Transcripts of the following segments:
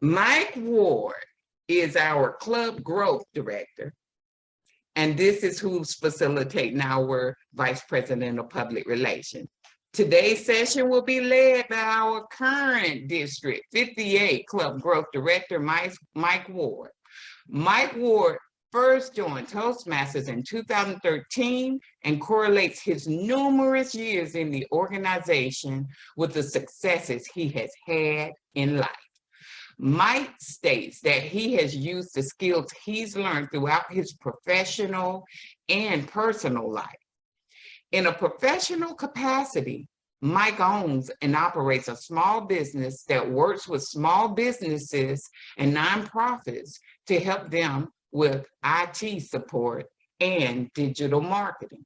Mike Ward is our club growth director, and this is who's facilitating our vice president of public relations. Today's session will be led by our current District 58 club growth director, Mike Ward. Mike Ward first joined Toastmasters in 2013 and correlates his numerous years in the organization with the successes he has had in life. Mike states that he has used the skills he's learned throughout his professional and personal life. In a professional capacity, Mike owns and operates a small business that works with small businesses and nonprofits to help them with IT support and digital marketing.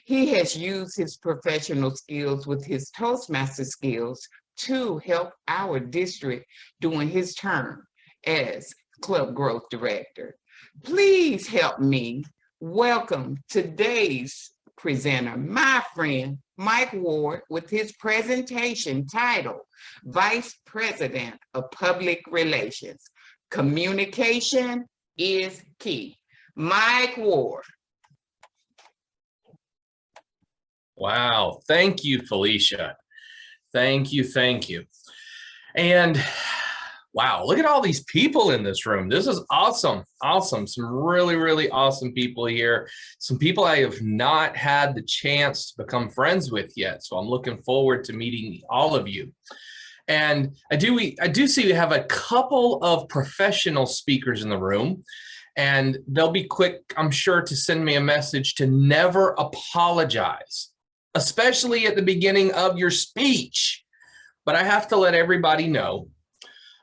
He has used his professional skills with his Toastmaster skills to help our district during his term as Club Growth Director. Please help me welcome today's presenter, my friend, Mike Ward, with his presentation titled Vice President of Public Relations. Communication is key. Mike Ward. Wow, thank you, Felicia. Thank you, thank you. And wow, look at all these people in this room. This is awesome, awesome. Some really, really awesome people here. Some people I have not had the chance to become friends with yet. So I'm looking forward to meeting all of you. And I do see we have a couple of professional speakers in the room, and they'll be quick, I'm sure, to send me a message to never apologize, especially at the beginning of your speech. But I have to let everybody know,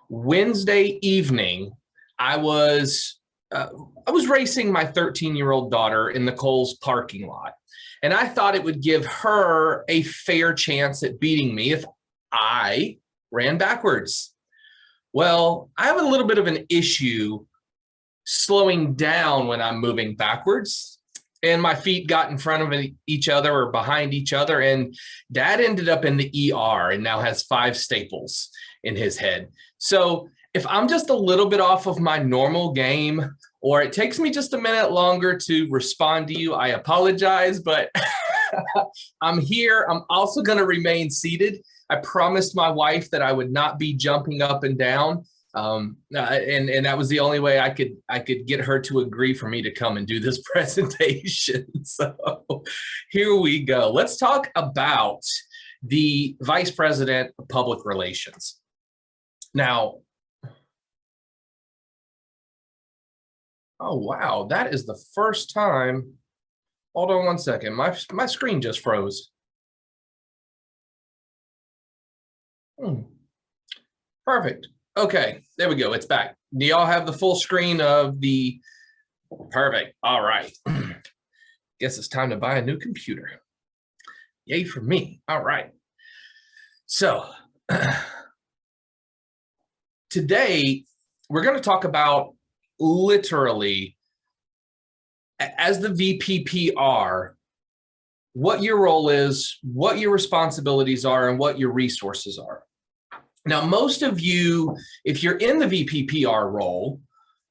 Wednesday evening, I was racing my 13-year-old daughter in the Kohl's parking lot. And I thought it would give her a fair chance at beating me if I ran backwards. Well, I have a little bit of an issue slowing down when I'm moving backwards, and my feet got in front of each other or behind each other, and Dad ended up in the ER and now has 5 staples in his head. So if I'm just a little bit off of my normal game, or it takes me just a minute longer to respond to you, I apologize, but I'm here. I'm also going to remain seated. I promised my wife that I would not be jumping up and down. And that was the only way I could get her to agree for me to come and do this presentation. So here we go. Let's talk about the Vice President of Public Relations. Now, oh wow, that is the first time. Hold on one second. My screen just froze. Perfect. Okay, there we go. It's back. Do y'all have the full screen of the? Perfect. All right. Guess it's time to buy a new computer. Yay for me. All right. So today we're going to talk about literally, as the VPPR, what your role is, what your responsibilities are, and what your resources are. Now, most of you, if you're in the VPPR role,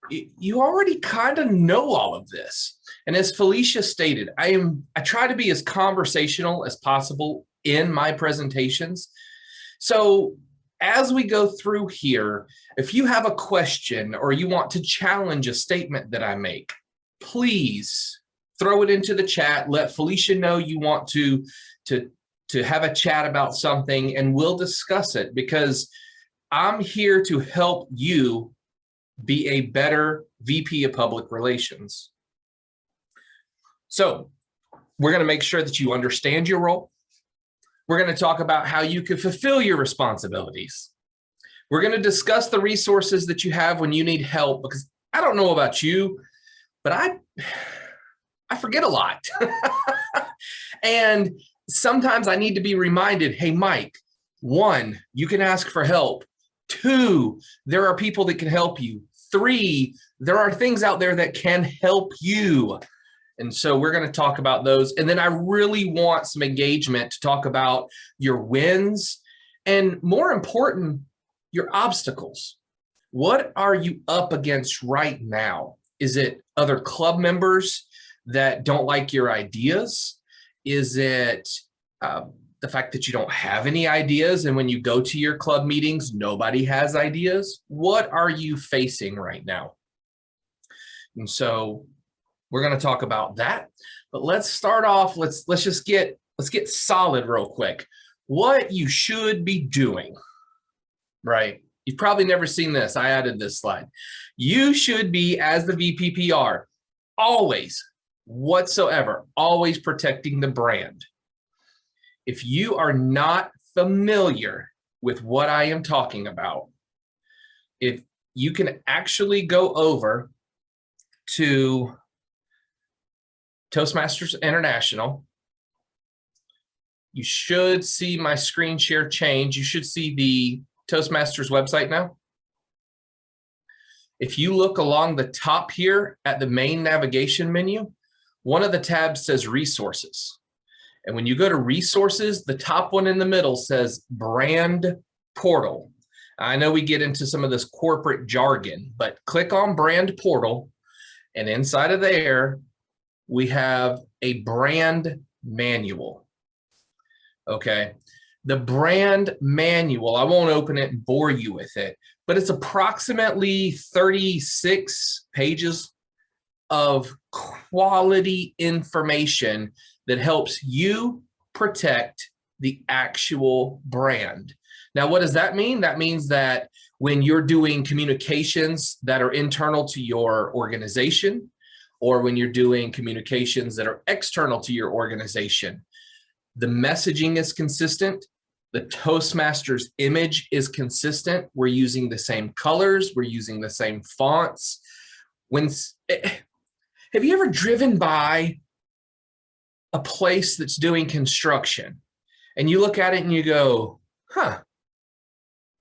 you already kind of know all of this. And as Felicia stated, I try to be as conversational as possible in my presentations. So as we go through here, if you have a question or you want to challenge a statement that I make, please throw it into the chat. Let Felicia know you want to have a chat about something, and we'll discuss it, because I'm here to help you be a better VP of Public Relations. So we're going to make sure that you understand your role. We're going to talk about how you can fulfill your responsibilities. We're going to discuss the resources that you have when you need help, because I don't know about you, but I forget a lot. And sometimes I need to be reminded, hey, Mike, 1, you can ask for help. 2, there are people that can help you. 3, there are things out there that can help you. And so we're going to talk about those. And then I really want some engagement to talk about your wins and, more important, your obstacles. What are you up against right now? Is it other club members that don't like your ideas? Is it the fact that you don't have any ideas, and when you go to your club meetings, nobody has ideas? What are you facing right now? And so we're going to talk about that. But let's start off. Let's get solid real quick. What you should be doing, right? You've probably never seen this. I added this slide. You should be, as the VPPR, always, whatsoever, always protecting the brand. If you are not familiar with what I am talking about, if you can actually go over to Toastmasters International, you should see my screen share change. You should see the Toastmasters website now. If you look along the top here at the main navigation menu, one of the tabs says resources. And when you go to resources, the top one in the middle says brand portal. I know we get into some of this corporate jargon, but click on brand portal, and inside of there, we have a brand manual. Okay. The brand manual, I won't open it and bore you with it, but it's approximately 36 pages of quality information that helps you protect the actual brand. Now, what does that mean? That means that when you're doing communications that are internal to your organization, or when you're doing communications that are external to your organization, the messaging is consistent. The Toastmasters image is consistent. We're using the same colors. We're using the same fonts. Have you ever driven by a place that's doing construction and you look at it and you go, huh,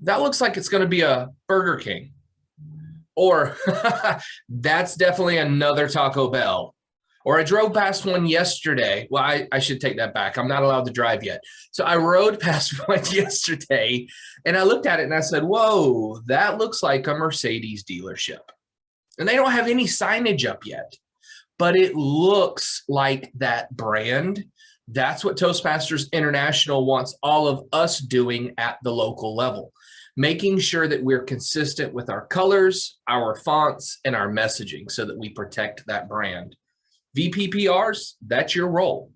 that looks like it's going to be a Burger King, or that's definitely another Taco Bell? Or I drove past one yesterday. Well, I should take that back. I'm not allowed to drive yet. So I rode past one yesterday and I looked at it and I said, whoa, that looks like a Mercedes dealership. And they don't have any signage up yet, but it looks like that brand. That's what Toastmasters International wants all of us doing at the local level, making sure that we're consistent with our colors, our fonts, and our messaging so that we protect that brand. VPPRs, that's your role.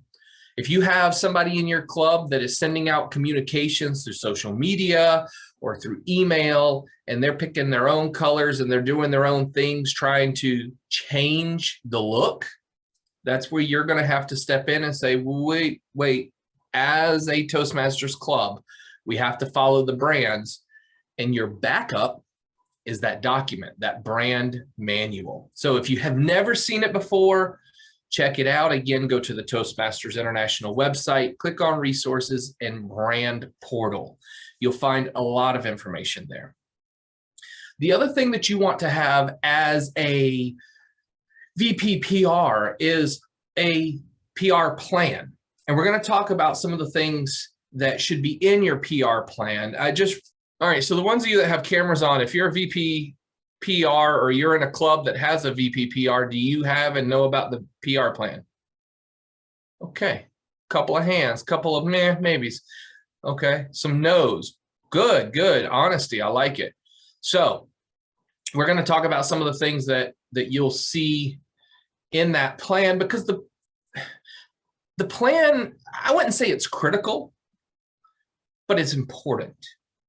If you have somebody in your club that is sending out communications through social media or through email, and they're picking their own colors and they're doing their own things, trying to change the look, that's where you're going to have to step in and say, wait, as a Toastmasters club, we have to follow the brands, and your backup is that document, that brand manual. So if you have never seen it before, check it out. Again, go to the Toastmasters International website, click on resources and brand portal. You'll find a lot of information there. The other thing that you want to have as a VPPR is a PR plan. And we're going to talk about some of the things that should be in your PR plan. All right, so the ones of you that have cameras on, if you're a VPPR or you're in a club that has a VPPR, do you have and know about the PR plan? Okay, couple of hands, couple of maybes. Okay, some no's. Good, honesty, I like it. So we're going to talk about some of the things that you'll see in that plan, because the plan, I wouldn't say it's critical, but it's important.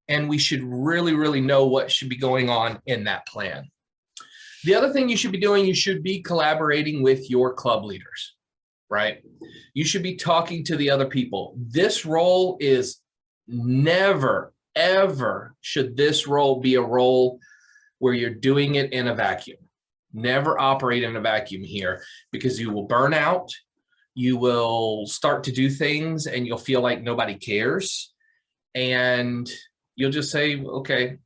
And we should really know what should be going on in that plan. The other thing you should be doing, you should be collaborating with your club leaders, right? You should be talking to the other people. This role is never, ever should this role be a role where you're doing it in a vacuum. Never operate in a vacuum here, because you will burn out. You will start to do things and you'll feel like nobody cares. And you'll just say, okay,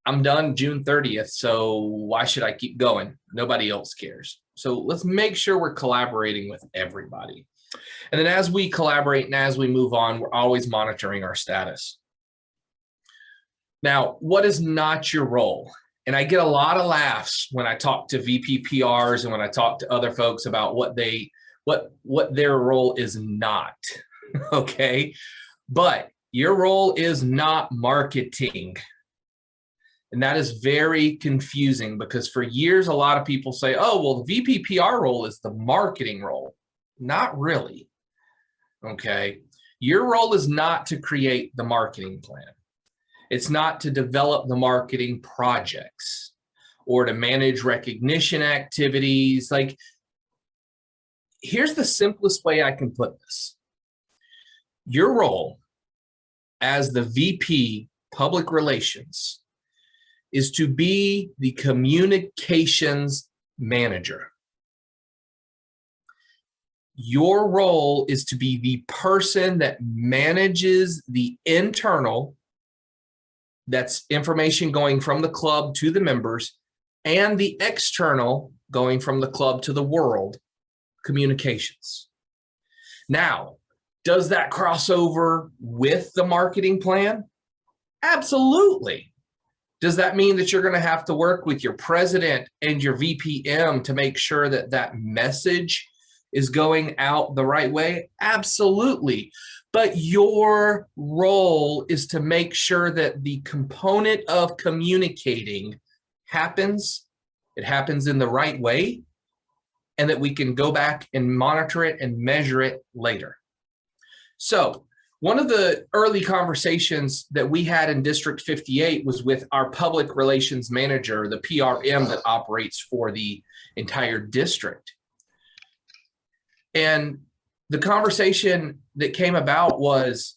I'm done June 30th, so why should I keep going? Nobody else cares. So let's make sure we're collaborating with everybody. And then as we collaborate and as we move on, we're always monitoring our status. Now, what is not your role? And I get a lot of laughs when I talk to VPPRs and when I talk to other folks about what their role is not. Okay. But your role is not marketing. And that is very confusing because for years, a lot of people say, oh, well, the VPPR role is the marketing role. Not really. Okay. Your role is not to create the marketing plan. It's not to develop the marketing projects or to manage recognition activities. Like, here's the simplest way I can put this. Your role as the VP Public Relations is to be the communications manager. Your role is to be the person that manages the internal, that's information going from the club to the members, and the external going from the club to the world, communications. Now, does that cross over with the marketing plan? Absolutely. Does that mean that you're going to have to work with your president and your VPM to make sure that that message is going out the right way? Absolutely. But your role is to make sure that the component of communicating happens, it happens in the right way, and that we can go back and monitor it and measure it later. So one of the early conversations that we had in District 58 was with our public relations manager, the PRM that operates for the entire district. And the conversation that came about was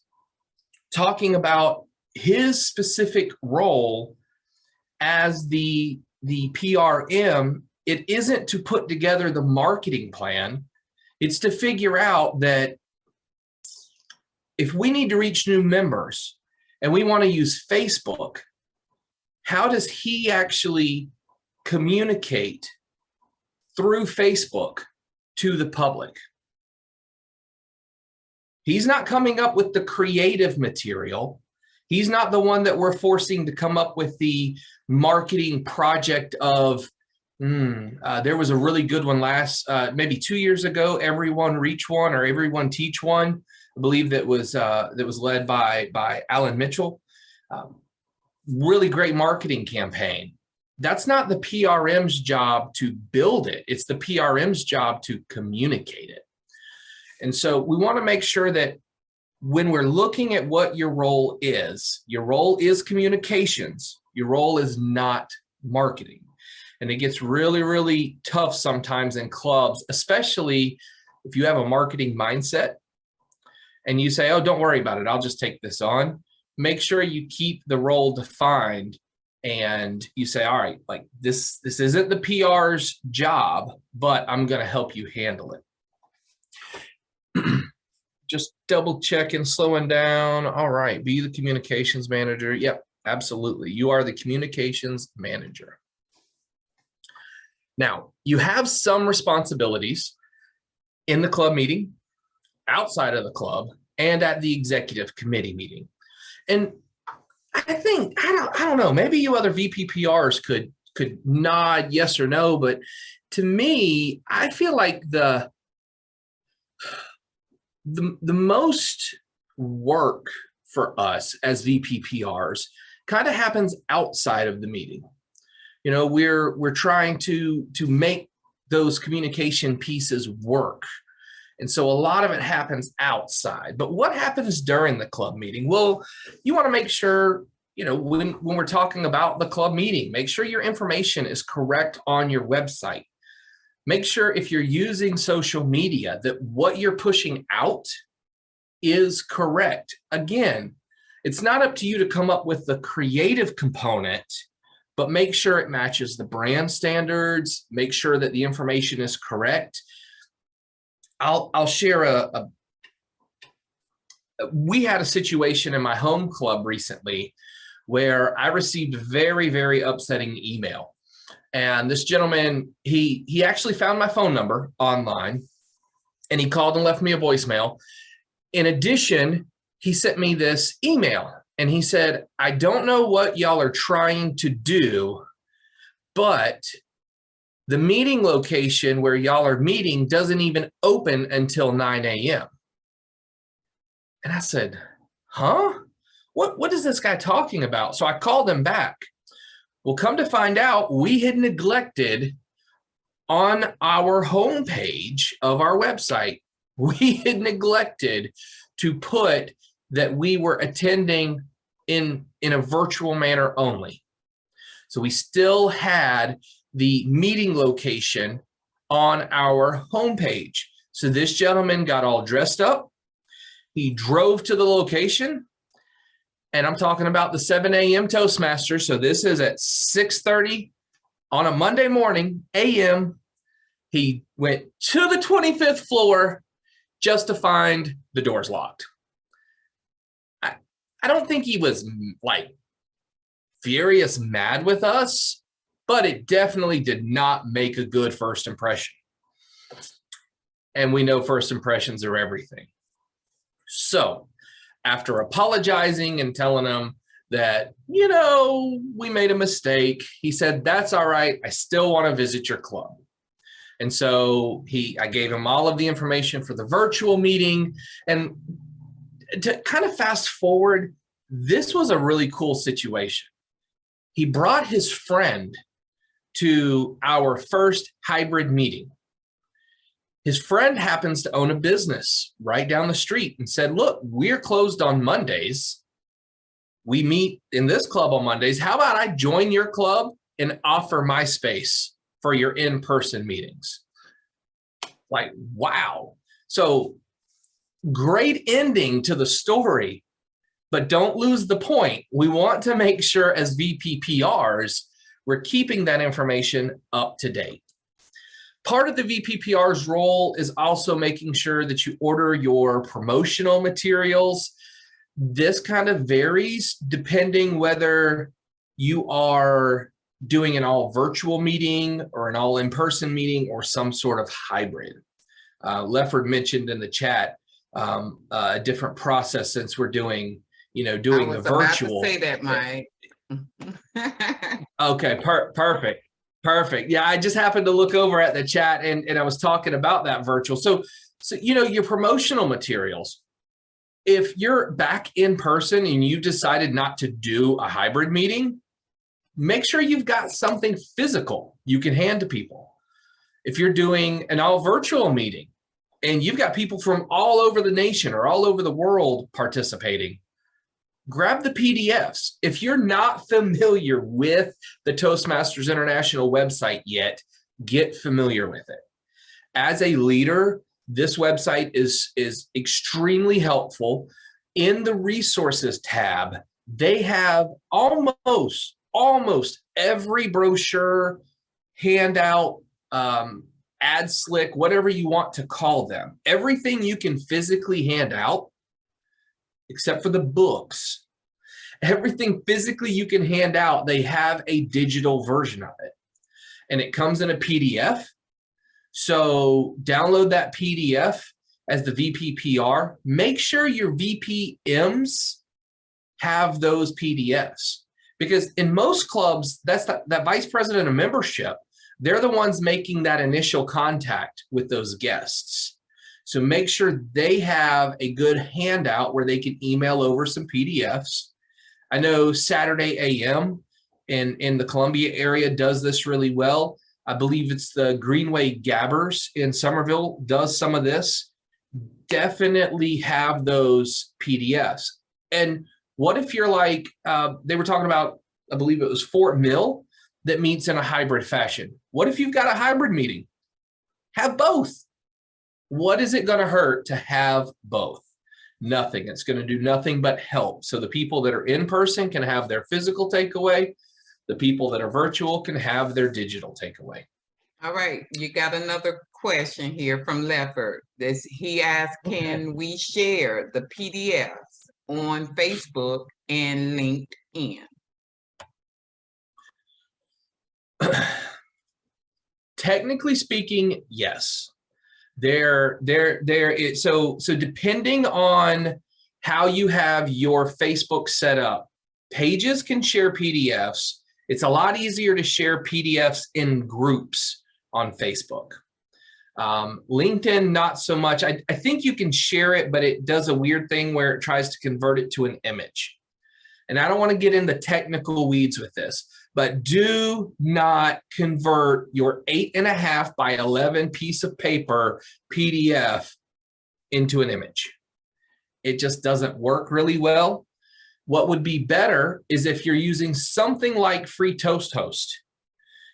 talking about his specific role as the PRM. It isn't to put together the marketing plan. It's to figure out that if we need to reach new members and we want to use Facebook, how does he actually communicate through Facebook to the public? He's not coming up with the creative material. He's not the one that we're forcing to come up with the marketing project of, there was a really good one maybe 2 years ago, Everyone Reach One or Everyone Teach One. I believe that was led by Alan Mitchell. Really great marketing campaign. That's not the PRM's job to build it. It's the PRM's job to communicate it. And so we want to make sure that when we're looking at what your role is communications. Your role is not marketing. And it gets really, really tough sometimes in clubs, especially if you have a marketing mindset and you say, oh, don't worry about it, I'll just take this on. Make sure you keep the role defined and you say, all right, like this isn't the PR's job, but I'm going to help you handle it. Just double checking, slowing down. All right, be the communications manager. Yep, absolutely. You are the communications manager. Now, you have some responsibilities in the club meeting, outside of the club, and at the executive committee meeting. And I think, I don't know, maybe you other VPPRs could nod yes or no, but to me, I feel like the most work for us as VPPRs kind of happens outside of the meeting. You know, we're trying to make those communication pieces work. And so a lot of it happens outside. But what happens during the club meeting? Well, you want to make sure, you know, when we're talking about the club meeting, make sure your information is correct on your website. Make sure if you're using social media that what you're pushing out is correct. Again, it's not up to you to come up with the creative component, but make sure it matches the brand standards, make sure that the information is correct. I'll share we had a situation in my home club recently where I received a very, very upsetting email. And this gentleman, he actually found my phone number online and he called and left me a voicemail. In addition, he sent me this email and he said, I don't know what y'all are trying to do, but the meeting location where y'all are meeting doesn't even open until 9 a.m. And I said, huh? What is this guy talking about? So I called him back. Well, come to find out, we had neglected on our homepage of our website, we had neglected to put that we were attending in a virtual manner only. So we still had the meeting location on our homepage. So this gentleman got all dressed up. He drove to the location, and I'm talking about the 7 a.m. Toastmasters. So this is at 6:30 on a Monday morning, a.m. He went to the 25th floor just to find the doors locked. I don't think he was like furious mad with us, but it definitely did not make a good first impression. And we know first impressions are everything. So after apologizing and telling him that, you know, we made a mistake, he said, that's all right. I still want to visit your club. And so I gave him all of the information for the virtual meeting. And to kind of fast forward, this was a really cool situation. He brought his friend to our first hybrid meeting. His friend happens to own a business right down the street and said, look, we're closed on Mondays. We meet in this club on Mondays. How about I join your club and offer my space for your in-person meetings? Like, wow. So great ending to the story, but don't lose the point. We want to make sure as VPPRs, we're keeping that information up to date. Part of the VPPR's role is also making sure that you order your promotional materials. This kind of varies depending whether you are doing an all virtual meeting or an all in-person meeting or some sort of hybrid. Lefford mentioned in the chat a different process since we're doing the virtual. I was about to say that, Mike. Okay, perfect. Perfect. Yeah, I just happened to look over at the chat and I was talking about that virtual. So your promotional materials, if you're back in person and you decided not to do a hybrid meeting, make sure you've got something physical you can hand to people. If you're doing an all virtual meeting and you've got people from all over the nation or all over the world participating, grab the PDFs. If you're not familiar with the Toastmasters International website yet, get familiar with it. As a leader, this website is extremely helpful. In the resources tab, they have almost every brochure, handout, ad slick, whatever you want to call them. Everything you can physically hand out, except for the books. Everything physically you can hand out, they have a digital version of it. And it comes in a PDF. So download that PDF as the VPPR. Make sure your VPMs have those PDFs. Because in most clubs, that's that vice president of membership, they're the ones making that initial contact with those guests. So make sure they have a good handout where they can email over some PDFs. I know Saturday AM in the Columbia area does this really well. I believe it's the Greenway Gabbers in Somerville does some of this. Definitely have those PDFs. And what if you're like, they were talking about, I believe it was Fort Mill that meets in a hybrid fashion. What if you've got a hybrid meeting? Have both. What is it going to hurt to have both? Nothing. It's going to do nothing but help. So the people that are in person can have their physical takeaway. The people that are virtual can have their digital takeaway. All right. You got another question here from Lefford. He asked, can we share the PDFs on Facebook and LinkedIn? Technically speaking, yes. So depending on how you have your Facebook set up, pages can share PDFs It's a lot easier to share PDFs in groups on Facebook. LinkedIn, not so much. I think you can share it, but it does a weird thing where it tries to convert it to an image. And I don't want to get into technical weeds with this, but do not convert your 8.5 by 11 piece of paper PDF into an image. It just doesn't work really well. What would be better is if you're using something like Free Toast Host.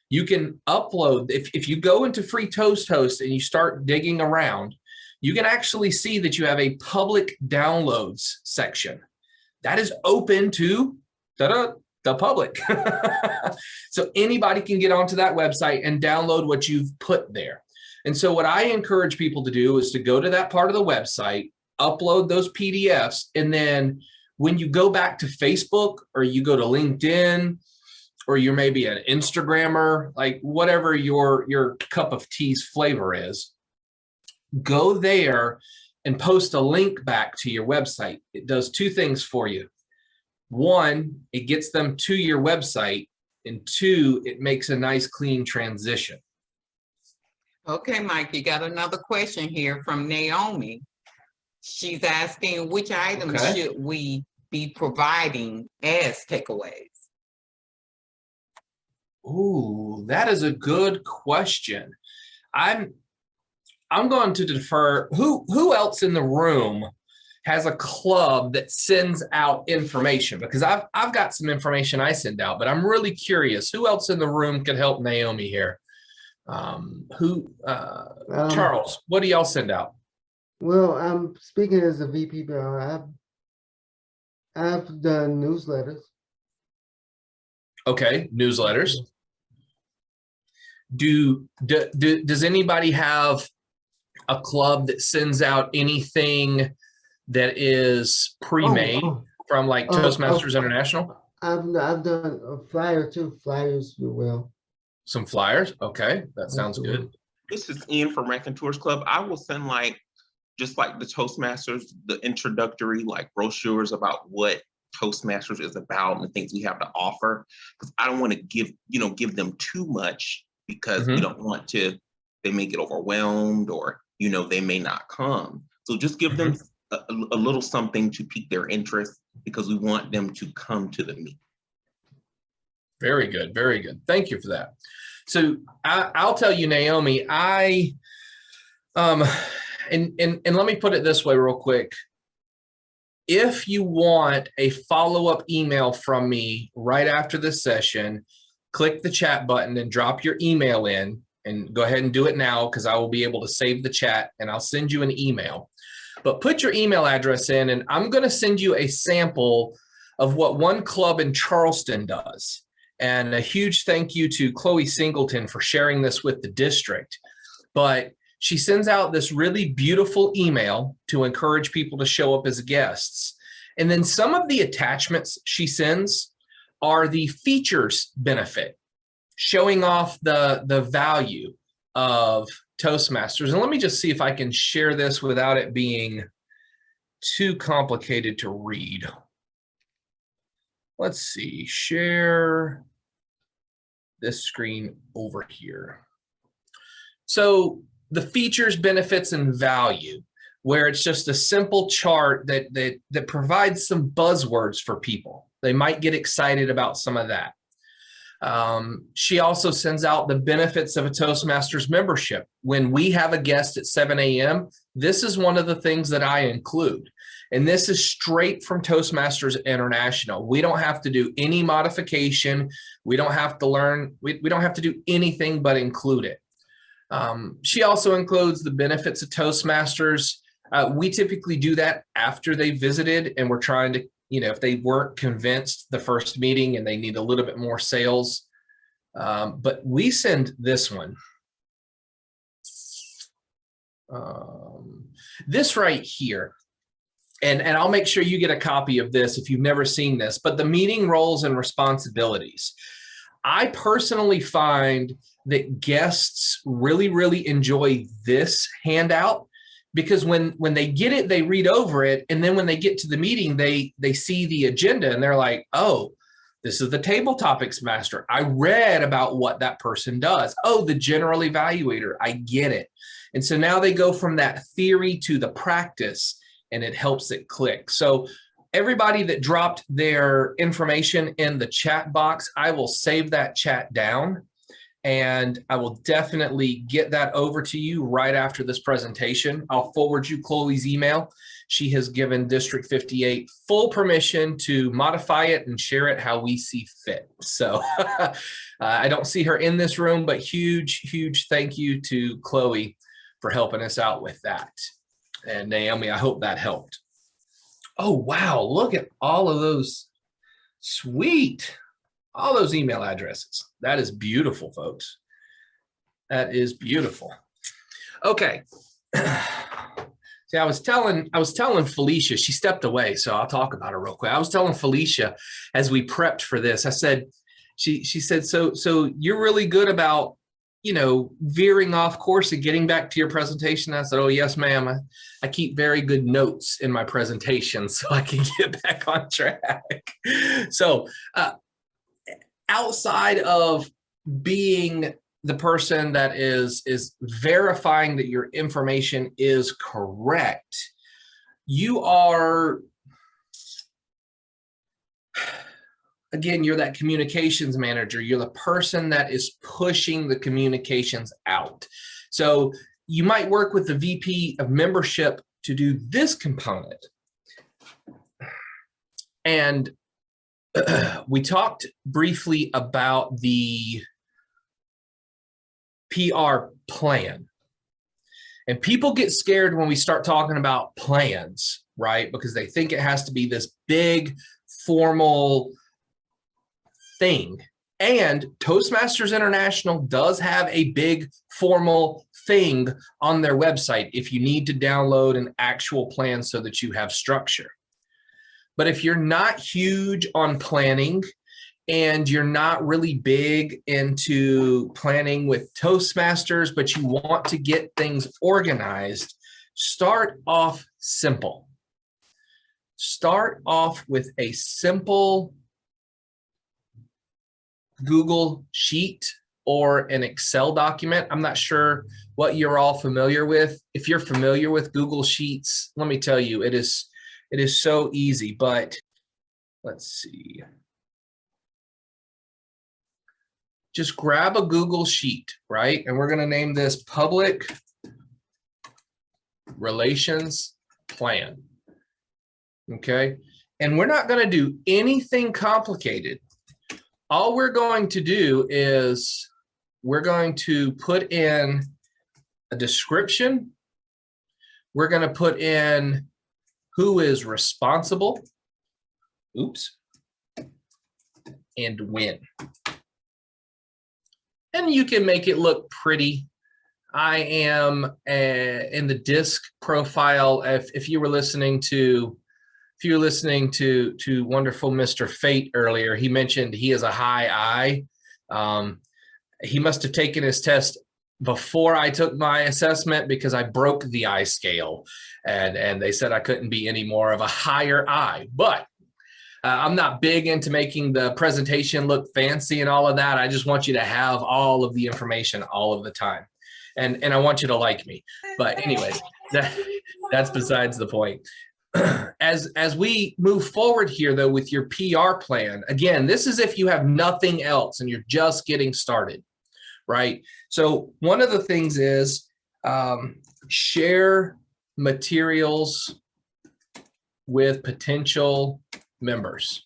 You can upload, if you go into Free Toast Host and you start digging around, you can actually see that you have a public downloads section. That is open to the public. So anybody can get onto that website and download what you've put there. And so what I encourage people to do is to go to that part of the website, upload those PDFs, and then when you go back to Facebook or you go to LinkedIn, or you're maybe an Instagrammer, like whatever your cup of tea's flavor is, go there and post a link back to your website. It does two things for you. One, it gets them to your website, and two, it makes a nice clean transition. Okay, Mike, you got another question here from Naomi. She's asking, which items should we be providing as takeaways? Ooh, that is a good question. I'm going to defer. Who else in the room has a club that sends out information? Because I've got some information I send out, but I'm really curious. Who else in the room could help Naomi here? Charles, what do y'all send out? Well, I'm speaking as a VPPR. I've done newsletters. Okay, newsletters. Does anybody have a club that sends out anything that is pre-made from like Toastmasters International? I've done a flyer too. Flyers do well. Some flyers. Okay, that sounds good. This is Ian from Raconteurs Club. I will send just like the Toastmasters, the introductory brochures about what Toastmasters is about and the things we have to offer, because I don't want to give them too much, because we don't want they may get overwhelmed, or they may not come. So just give them a little something to pique their interest, because we want them to come to the meeting. Very good, very good. Thank you for that. So I'll tell you, Naomi, and let me put it this way real quick. If you want a follow-up email from me right after this session, click the chat button and drop your email in, and go ahead and do it now, because I will be able to save the chat and I'll send you an email. But put your email address in, and I'm going to send you a sample of what one club in Charleston does. And a huge thank you to Chloe Singleton for sharing this with the district. But she sends out this really beautiful email to encourage people to show up as guests. And then some of the attachments she sends are the features benefit, showing off the value of Toastmasters. And let me just see if I can share this without it being too complicated to read. Let's see, share this screen over here. So the features, benefits, and value, where it's just a simple chart that provides some buzzwords for people. They might get excited about some of that. She also sends out the benefits of a Toastmasters membership. When we have a guest at 7 a.m., this is one of the things that I include. And this is straight from Toastmasters International. We don't have to do any modification. We don't have to learn. We don't have to do anything but include it. She also includes the benefits of Toastmasters. We typically do that after they visited, and we're trying to, if they weren't convinced the first meeting and they need a little bit more sales. But we send this one. This right here. And I'll make sure you get a copy of this if you've never seen this, but the meeting roles and responsibilities. I personally find that guests really, really enjoy this handout, because when they get it, they read over it. And then when they get to the meeting, they see the agenda and they're like, oh, This is the table topics master. I read about what that person does. Oh, the general evaluator. I get it. And so now they go from that theory to the practice, and it helps it click. So everybody that dropped their information in the chat box, I will save that chat down, and I will definitely get that over to you right after this presentation. I'll forward you Chloe's email. She has given District 58 full permission to modify it and share it how we see fit. So I don't see her in this room, but huge thank you to Chloe for helping us out with that. And Naomi, I hope that helped. Oh, wow, look at all of those. Sweet. All those email addresses. That is beautiful, folks. That is beautiful. Okay. See, I was telling Felicia, she stepped away, so I'll talk about her real quick. I was telling Felicia as we prepped for this, I said, she said, so you're really good about, you know, veering off course and getting back to your presentation. I said, oh, yes, ma'am. I keep very good notes in my presentation so I can get back on track. So outside of being the person that is verifying that your information is correct, you are, again, you're that communications manager. You're the person that is pushing the communications out. So you might work with the VP of membership to do this component. And we talked briefly about the PR plan. And people get scared when we start talking about plans, right? Because they think it has to be this big, formal thing. And Toastmasters International does have a big, formal thing on their website if you need to download an actual plan so that you have structure. But if you're not huge on planning and you're not really big into planning with Toastmasters, but you want to get things organized, start off simple. Start off with a simple Google Sheet or an Excel document. I'm not sure what you're all familiar with. If you're familiar with Google Sheets, let me tell you, it is so easy, but let's see. Just grab a Google Sheet, right? And we're going to name this Public Relations Plan. Okay. And we're not going to do anything complicated. All we're going to do is we're going to put in a description. We're going to put in who is responsible. Oops. And when. And you can make it look pretty. I am in the disc profile. If you were listening to wonderful Mr. Fate earlier, he mentioned he has a high I. He must have taken his test before I took my assessment because I broke the I scale, and they said I couldn't be any more of a higher I. But I'm not big into making the presentation look fancy and all of that. I just want you to have all of the information all of the time. And I want you to like me. But anyways, that's besides the point. As we move forward here, though, with your PR plan, again, this is if you have nothing else and you're just getting started, right? So one of the things is share materials with potential members.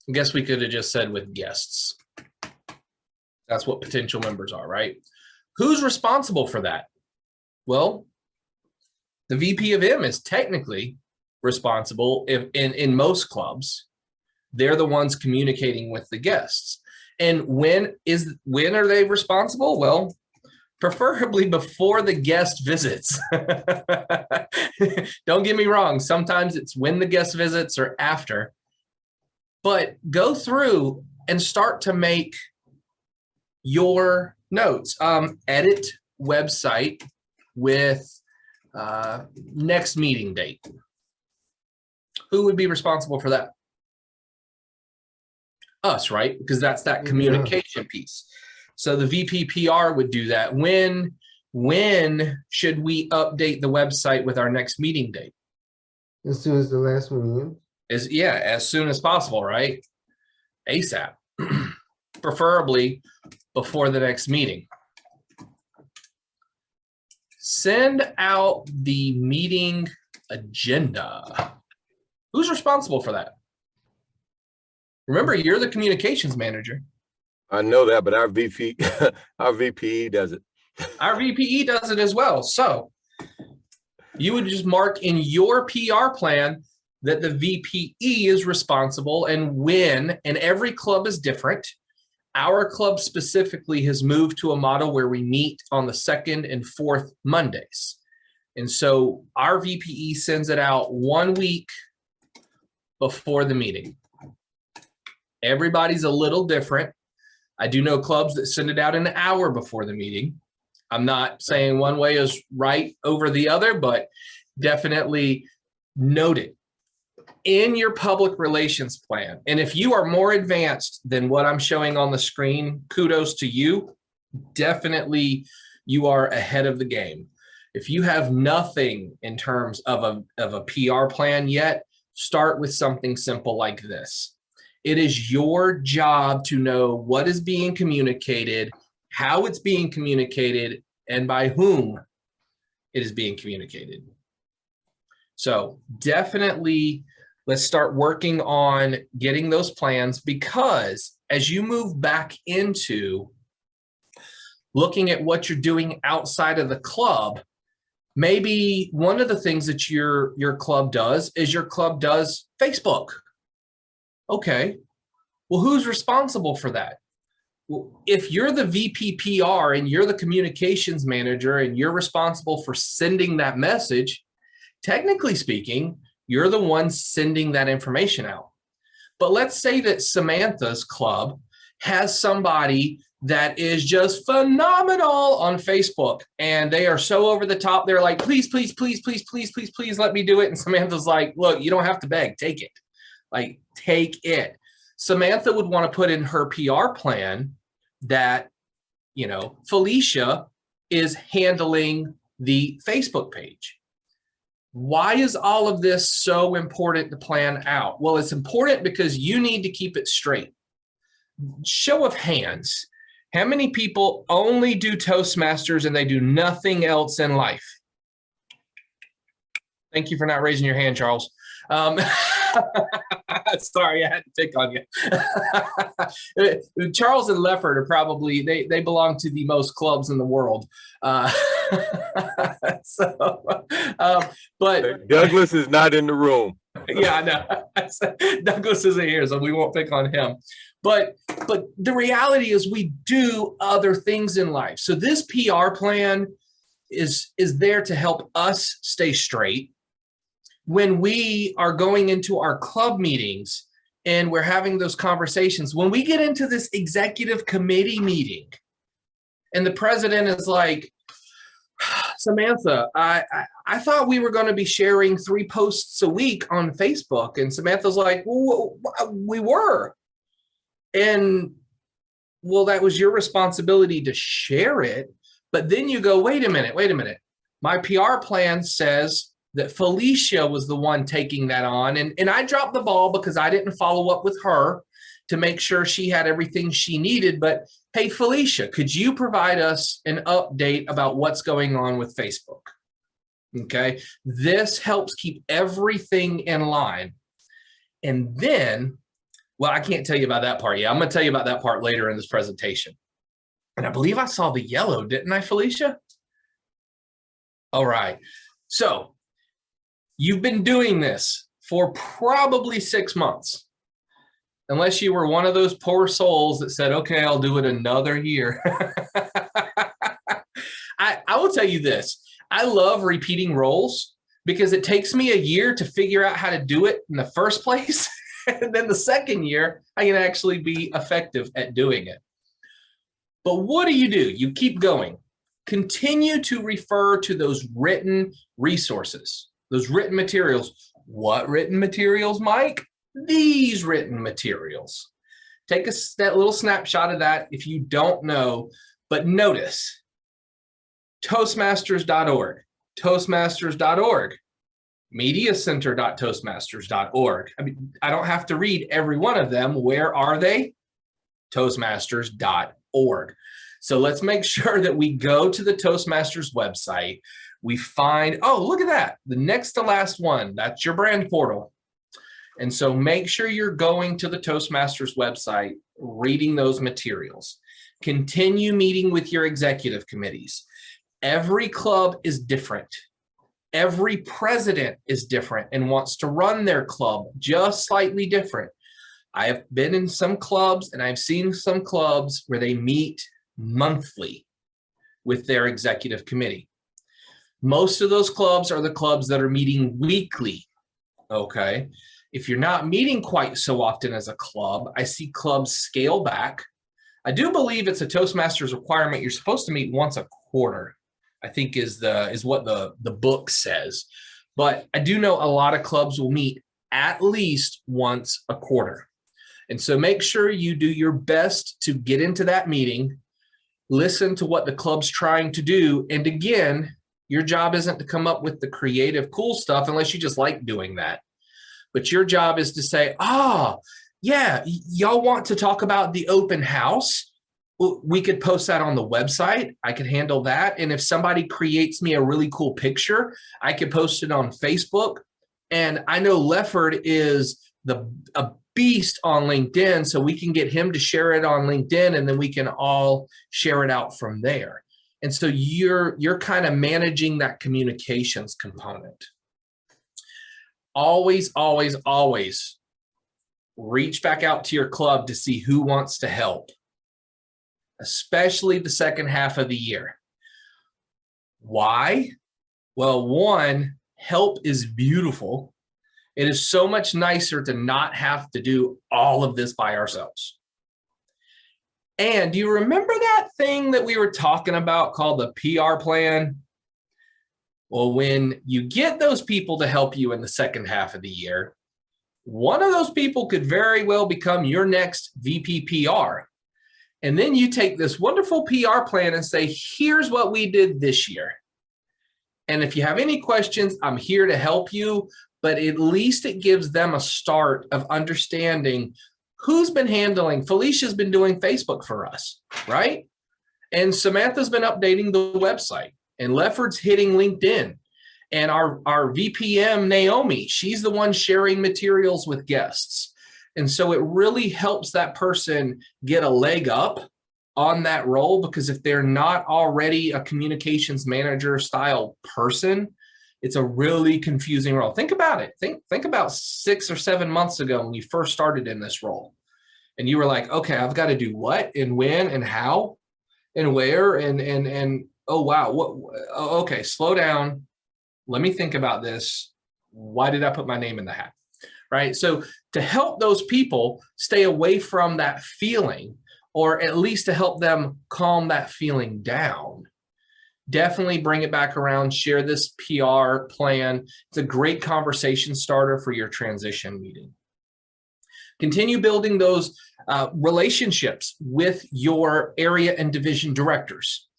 I guess we could have just said with guests. That's what potential members are, right? Who's responsible for that? Well, the VP of M is technically responsible in most clubs. They're the ones communicating with the guests. And when are they responsible? Well, preferably before the guest visits. Don't get me wrong. Sometimes it's when the guest visits or after. But go through and start to make your notes. Edit website with next meeting date. Who would be responsible for that? Us, right? Because that's that Yeah. communication piece. So the VPPR would do that. When should we update the website with our next meeting date? As soon as the last one ends. As soon as possible, right? ASAP, preferably before the next meeting. Send out the meeting agenda. Who's responsible for that? Remember, you're the communications manager. I know that, but our VP, our VPE does it. Our VPE does it as well. So you would just mark in your PR plan that the VPE is responsible, and when, and every club is different. Our club specifically has moved to a model where we meet on the second and fourth Mondays. And so our VPE sends it out 1 week before the meeting. Everybody's a little different. I do know clubs that send it out an hour before the meeting. I'm not saying one way is right over the other, but definitely note it in your public relations plan. And if you are more advanced than what I'm showing on the screen, kudos to you. Definitely you are ahead of the game. If you have nothing in terms of a PR plan yet, start with something simple like this. It is your job to know what is being communicated, how it's being communicated, and by whom it is being communicated. So definitely let's start working on getting those plans, because as you move back into looking at what you're doing outside of the club, maybe one of the things that your club does is your club does Facebook. Okay, well, who's responsible for that? Well, if you're the VPPR and you're the communications manager and you're responsible for sending that message, technically speaking, you're the one sending that information out. But let's say that Samantha's club has somebody that is just phenomenal on Facebook, and they are so over the top. They're like, please, please, please, please, please, please, please let me do it. And Samantha's like, look, you don't have to beg, take it. Like, take it. Samantha would want to put in her PR plan that, you know, Felicia is handling the Facebook page. Why is all of this so important to plan out? Well, it's important because you need to keep it straight. Show of hands. How many people only do Toastmasters and they do nothing else in life? Thank you for not raising your hand, Charles. Sorry, I had to pick on you. Charles and Leffert are probably, they belong to the most clubs in the world. But Douglas is not in the room. Yeah, I know. Douglas isn't here, so we won't pick on him. But the reality is we do other things in life. So this PR plan is there to help us stay straight when we are going into our club meetings and we're having those conversations. When we get into this executive committee meeting and the president is like, Samantha, I thought we were going to be sharing 3 posts a week on Facebook. And Samantha's like, well, we were. And well, that was your responsibility to share it. But then you go, wait a minute. My PR plan says that Felicia was the one taking that on. And I dropped the ball because I didn't follow up with her to make sure she had everything she needed. But hey, Felicia, could you provide us an update about what's going on with Facebook? Okay, this helps keep everything in line. And then, well, I can't tell you about that part yet. I'm going to tell you about that part later in this presentation. And I believe I saw the yellow, didn't I, Felicia? All right. So you've been doing this for probably 6 months. Unless you were one of those poor souls that said, okay, I'll do it another year. I will tell you this. I love repeating roles because it takes me a year to figure out how to do it in the first place. And then the second year, I can actually be effective at doing it. But what do? You keep going. Continue to refer to those written resources, those written materials. What written materials, Mike? These written materials. Take that little snapshot of that if you don't know, but notice Toastmasters.org, Toastmasters.org, mediacenter.toastmasters.org. I mean, I don't have to read every one of them. Where are they? Toastmasters.org. So let's make sure that we go to the Toastmasters website. We find, oh, look at that. The next to last one, that's your brand portal. And so make sure you're going to the Toastmasters website, reading those materials. Continue meeting with your executive committees. Every club is different. Every president is different and wants to run their club just slightly different. I have been in some clubs and I've seen some clubs where they meet monthly with their executive committee. Most of those clubs are the clubs that are meeting weekly, okay? If you're not meeting quite so often as a club, I see clubs scale back. I do believe it's a Toastmasters requirement. You're supposed to meet once a quarter, I think is what the book says. But I do know a lot of clubs will meet at least once a quarter. And so make sure you do your best to get into that meeting, listen to what the club's trying to do. And again, your job isn't to come up with the creative, cool stuff unless you just like doing that. But your job is to say, yeah, y'all want to talk about the open house? Well, we could post that on the website. I could handle that. And if somebody creates me a really cool picture, I could post it on Facebook. And I know Lefford is a beast on LinkedIn, so we can get him to share it on LinkedIn, and then we can all share it out from there. And so you're kind of managing that communications component. Always, always, always reach back out to your club to see who wants to help, especially the second half of the year. Why? Well, one, help is beautiful. It is so much nicer to not have to do all of this by ourselves. And do you remember that thing that we were talking about called the PR plan? Well, when you get those people to help you in the second half of the year, one of those people could very well become your next VPPR. And then you take this wonderful PR plan and say, here's what we did this year. And if you have any questions, I'm here to help you. But at least it gives them a start of understanding who's been handling. Felicia's been doing Facebook for us, right? And Samantha's been updating the website. And Lefford's hitting LinkedIn. And our VPM, Naomi, she's the one sharing materials with guests. And so it really helps that person get a leg up on that role, because if they're not already a communications manager style person, it's a really confusing role. Think about it. Think about 6 or 7 months ago when you first started in this role. And you were like, okay, I've got to do what and when and how and where and oh, wow. Okay, slow down. Let me think about this. Why did I put my name in the hat? Right? So to help those people stay away from that feeling, or at least to help them calm that feeling down, definitely bring it back around, share this PR plan. It's a great conversation starter for your transition meeting. Continue building those relationships with your area and division directors.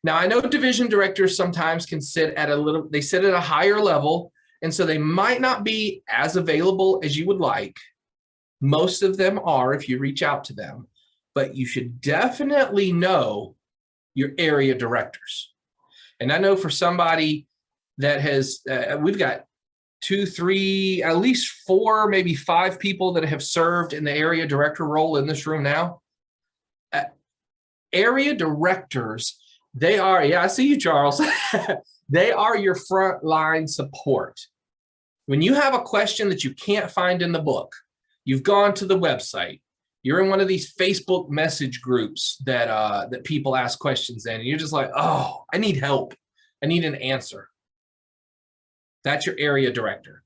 Now, I know division directors sometimes can sit at a higher level, and so they might not be as available as you would like. Most of them are if you reach out to them, but you should definitely know your area directors. And I know for somebody that has, we've got 2, 3, at least 4, maybe 5 people that have served in the area director role in this room now. Area directors, they are, yeah, I see you, Charles. They are your frontline support. When you have a question that you can't find in the book, you've gone to the website, you're in one of these Facebook message groups that people ask questions in, and you're just like, oh, I need help. I need an answer. That's your area director.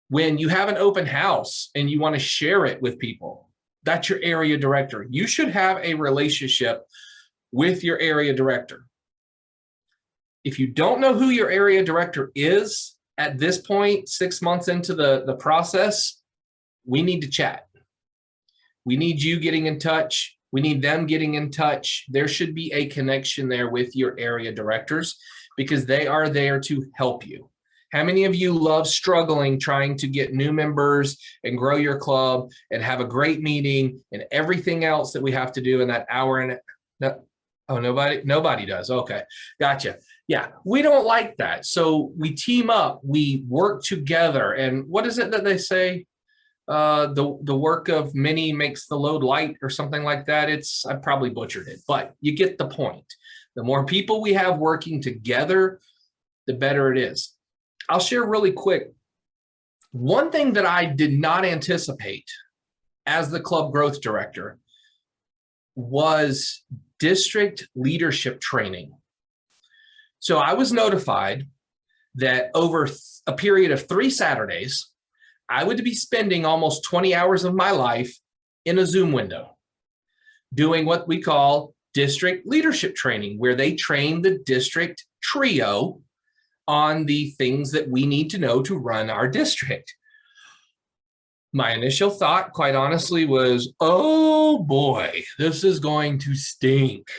When you have an open house and you want to share it with people, that's your area director. You should have a relationship with your area director. If you don't know who your area director is at this point, 6 months into the process, we need to chat. We need you getting in touch. We need them getting in touch. There should be a connection there with your area directors because they are there to help you. How many of you love struggling, trying to get new members and grow your club and have a great meeting and everything else that we have to do in that hour? And oh, nobody does. Okay, gotcha. Yeah, we don't like that. So we team up, we work together. And what is it that they say? The work of many makes the load light or something like that. I probably butchered it, but you get the point. The more people we have working together, the better it is. I'll share really quick. One thing that I did not anticipate as the club growth director was district leadership training. So I was notified that over a period of 3 Saturdays, I would be spending almost 20 hours of my life in a Zoom window doing what we call district leadership training, where they train the district trio on the things that we need to know to run our district. My initial thought, quite honestly, was, oh boy, this is going to stink.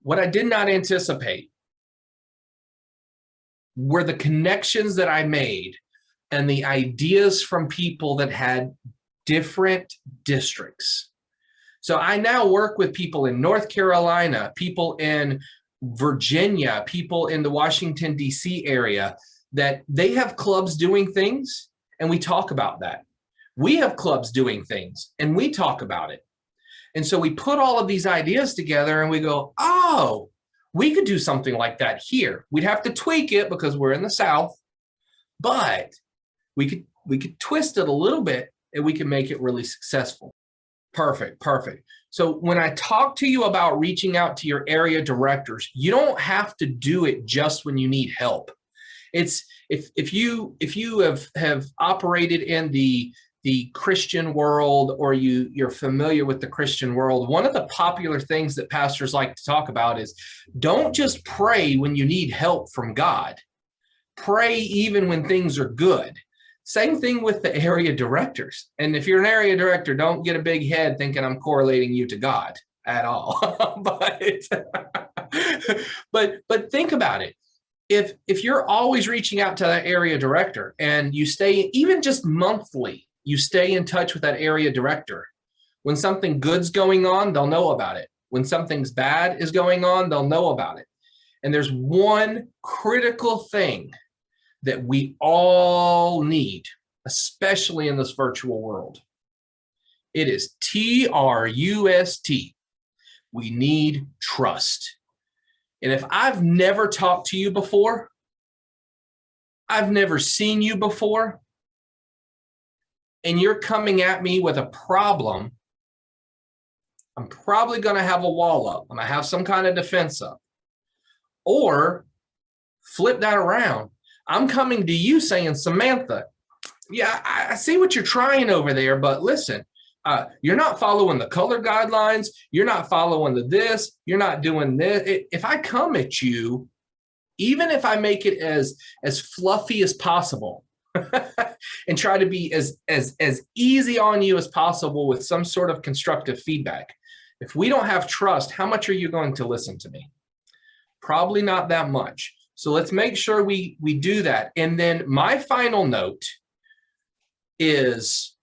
What I did not anticipate were the connections that I made and the ideas from people that had different districts. So I now work with people in North Carolina, people in Virginia, people in the Washington, D.C. area, that they have clubs doing things and we talk about that. We have clubs doing things and we talk about it. And so we put all of these ideas together and we go, oh, we could do something like that here. We'd have to tweak it because we're in the South, but we could twist it a little bit and we can make it really successful. Perfect, perfect. So when I talk to you about reaching out to your area directors, you don't have to do it just when you need help. It's if you have operated in the Christian world, or you're familiar with the Christian world, one of the popular things that pastors like to talk about is don't just pray when you need help from God. Pray even when things are good. Same thing with the area directors. And if you're an area director, don't get a big head thinking I'm correlating you to God at all. but think about it. If you're always reaching out to that area director and you stay, even just monthly, you stay in touch with that area director. When something good's going on, they'll know about it. When something's bad is going on, they'll know about it. And there's one critical thing that we all need, especially in this virtual world. It is TRUST. We need trust. And if I've never talked to you before, I've never seen you before, and you're coming at me with a problem, I'm probably going to have a wall up. I'm going to have some kind of defense up. Or flip that around. I'm coming to you saying, Samantha, yeah, I see what you're trying over there, but listen, you're not following the color guidelines. You're not following this. You're not doing this. If I come at you, even if I make it as fluffy as possible and try to be as easy on you as possible with some sort of constructive feedback, if we don't have trust, how much are you going to listen to me? Probably not that much. So let's make sure we do that. And then my final note is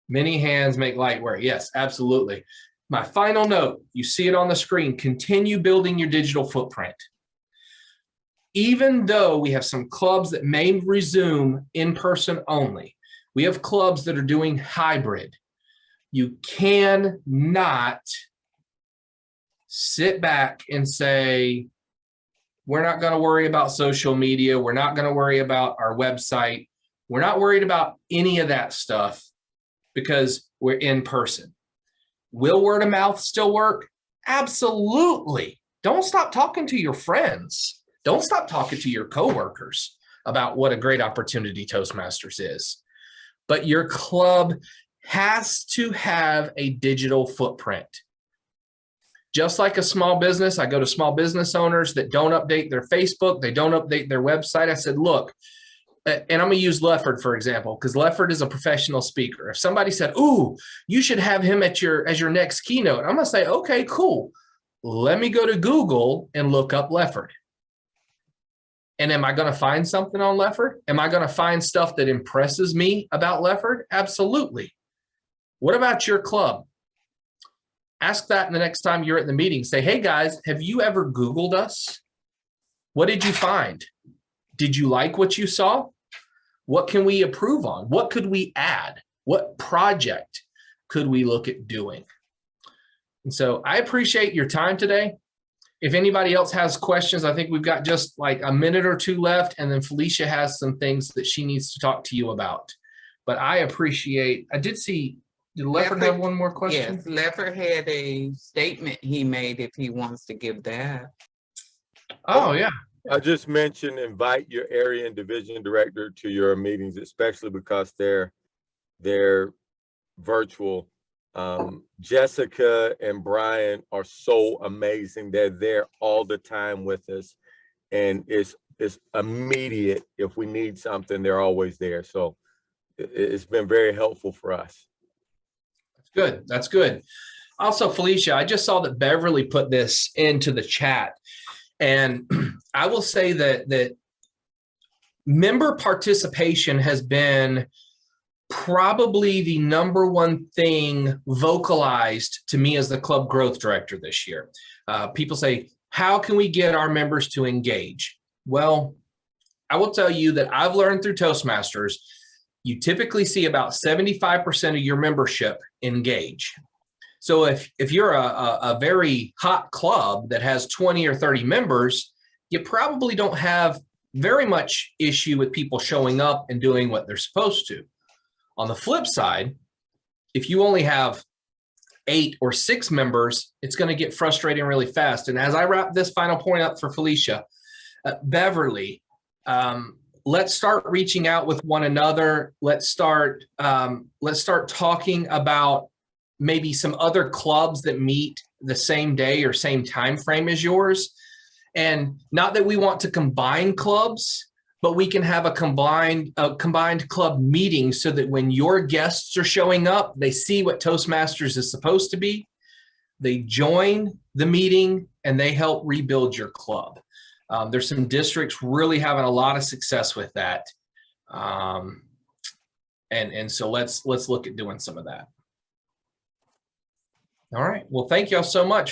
many hands make light work. Yes, absolutely. My final note, you see it on the screen, continue building your digital footprint. Even though we have some clubs that may resume in person only, we have clubs that are doing hybrid. You cannot sit back and say, we're not going to worry about social media. We're not going to worry about our website. We're not worried about any of that stuff because we're in person. Will word of mouth still work? Absolutely. Don't stop talking to your friends. Don't stop talking to your coworkers about what a great opportunity Toastmasters is. But your club has to have a digital footprint. Just like a small business, I go to small business owners that don't update their Facebook, they don't update their website. I said, look, and I'm going to use Lefford, for example, because Lefford is a professional speaker. If somebody said, ooh, you should have him as your next keynote, I'm going to say, okay, cool. Let me go to Google and look up Lefford. And am I going to find something on Lefford? Am I going to find stuff that impresses me about Lefford? Absolutely. What about your club? Ask that the next time you're at the meeting. Say, hey guys, have you ever Googled us? What did you find? Did you like what you saw? What can we improve on? What could we add? What project could we look at doing? And so I appreciate your time today. If anybody else has questions, I think we've got just like a minute or two left, and then Felicia has some things that she needs to talk to you about. But I did see, did Lefford have one more question? Yes, Lefford had a statement he made if he wants to give that. Oh, yeah. I just mentioned invite your area and division director to your meetings, especially because they're virtual. Jessica and Brian are so amazing. They're there all the time with us, and it's immediate. If we need something, they're always there. So it's been very helpful for us. That's good. That's good. Also, Felicia, I just saw that Beverly put this into the chat. And I will say that member participation has been probably the number one thing vocalized to me as the club growth director this year. People say, how can we get our members to engage? Well, I will tell you that I've learned through Toastmasters, you typically see about 75% of your membership engage. So if you're a very hot club that has 20 or 30 members, you probably don't have very much issue with people showing up and doing what they're supposed to. On the flip side, if you only have 8 or 6 members, it's going to get frustrating really fast. And as I wrap this final point up for Felicia, Beverly, let's start reaching out with one another. Let's start talking about maybe some other clubs that meet the same day or same time frame as yours. And not that we want to combine clubs, but we can have a combined club meeting so that when your guests are showing up, they see what Toastmasters is supposed to be. They join the meeting and they help rebuild your club. There's some districts really having a lot of success with that. And so let's look at doing some of that. All right. Well, thank y'all so much.